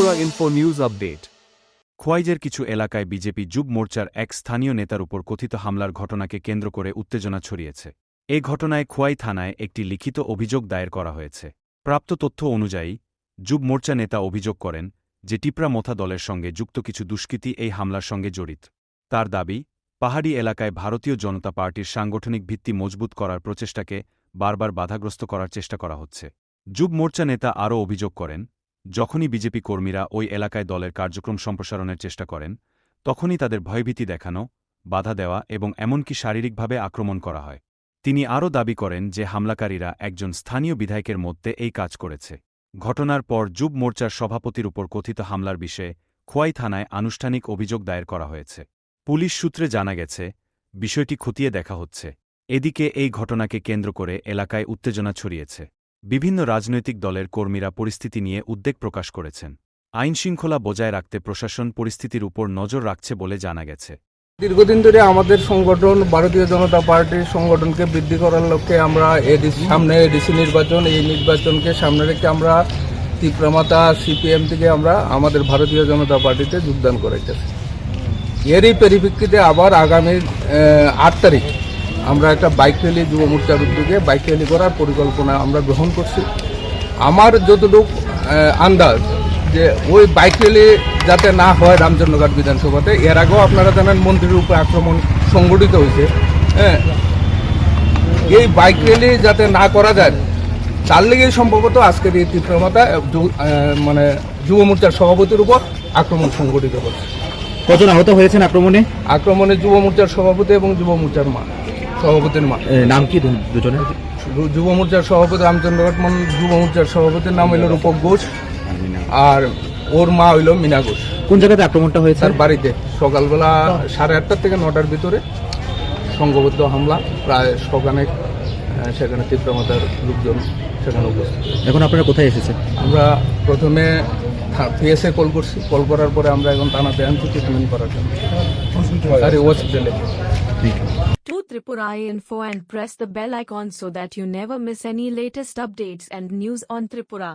Tripura Info News Update. খোয়াইজের কিছু এলাকায় BJP যুব মোর্চার এক স্থানীয় নেতার উপর কথিত হামলার ঘটনাকে কেন্দ্র করে উত্তেজনা ছড়িয়েছে। এ ঘটনায় খোয়াই থানায় একটি লিখিত অভিযোগ দায়ের করা হয়েছে। প্রাপ্ত তথ্য অনুযায়ী যুব মোর্চা নেতা অভিযোগ করেন যে টিপরা মোথা দলের সঙ্গে যুক্ত কিছু দুষ্কৃতী এই হামলার সঙ্গে জড়িত। তার দাবি, পাহাড়ি এলাকায় ভারতীয় জনতা পার্টির সাংগঠনিক ভিত্তি মজবুত করার প্রচেষ্টাকে বারবার বাধাগ্রস্ত করার চেষ্টা করা হচ্ছে। যুব মোর্চা নেতা আরও অভিযোগ করেন, যখনই বিজেপি কর্মীরা ওই এলাকায় দলের কার্যক্রম সম্প্রসারণের চেষ্টা করেন, তখনই তাদের ভয়ভীতি দেখানো, বাধা দেওয়া এবং এমনকি শারীরিকভাবে আক্রমণ করা হয়। তিনি আরও দাবি করেন যে হামলাকারীরা একজন স্থানীয় বিধায়কের মধ্যে এই কাজ করেছে। ঘটনার পর যুব মোর্চার সভাপতির উপর কথিত হামলার বিষয়ে খোয়াই থানায় আনুষ্ঠানিক অভিযোগ দায়ের করা হয়েছে। পুলিশ সূত্রে জানা গেছে, বিষয়টি খতিয়ে দেখা হচ্ছে। এদিকে এই ঘটনাকে কেন্দ্র করে এলাকায় উত্তেজনা ছড়িয়েছে। বিভিন্ন রাজনৈতিক দলের কর্মীরা পরিস্থিতি নিয়ে উদ্বেগ প্রকাশ করেছেন। আইনশৃঙ্খলা বজায় রাখতে প্রশাসন পরিস্থিতির উপর নজর রাখছে বলে জানা গেছে। দীর্ঘদিন ধরে আমাদের সংগঠন ভারতীয় জনতা পার্টির সংগঠনকে বৃদ্ধি করার লক্ষ্যে আমরা সামনে এডিসি নির্বাচন, এই নির্বাচনকে সামনে রেখে আমরা তীব্রমাতা সিপিএম থেকে আমরা আমাদের ভারতীয় জনতা পার্টিতে যোগদান করাইতেছি। এরই পরিপ্রেক্ষিতে আবার আগামী 8 তারিখ আমরা একটা বাইক র্যালি যুব মোর্চার উদ্যোগে বাইক র্যালি করার পরিকল্পনা আমরা গ্রহণ করছি। আমার যতটুকু আন্দাজ যে ওই বাইক র্যালি যাতে না হয় রামচন্দ্রঘাট বিধানসভাতে, এর আগেও আপনারা জানেন মন্ত্রীর উপর আক্রমণ সংঘটিত হয়েছে। হ্যাঁ, এই বাইক র্যালি যাতে না করা যায় তার লেগেই সম্ভবত আজকের এই তীব্রমাতা মানে যুব মোর্চার সভাপতির উপর আক্রমণ সংঘটিত করছে। কজন আহত হয়েছেন আক্রমণে? যুব মোর্চার সভাপতি এবং যুব মোর্চার সভাপতির মা। নাম কি দুজনের? যুব মোর্চার সভাপতি রামচন্দ্রঘাট যুব মোর্চার সভাপতির নাম হইল রূপক ঘোষ, আর ওর মা হইল মিনা ঘোষ। কোন জায়গাতে আক্রমণটা হয়েছে? তার বাড়িতে সকালবেলা 8:30 থেকে 9টার ভিতরে সংঘবদ্ধ হামলা, প্রায় সকালে সেখানে তীব্রমাতার লোকজন সেখানে উপস্থিত। এখন আপনারা কোথায় এসেছেন? আমরা প্রথমে পিএসএ কল করছি, কল করার পরে আমরা এখন থানাতে আনছি ট্রিটমেন্ট করার জন্য হসপিটালে। To Tripura Info and press the bell icon so that you never miss any latest updates and news on Tripura.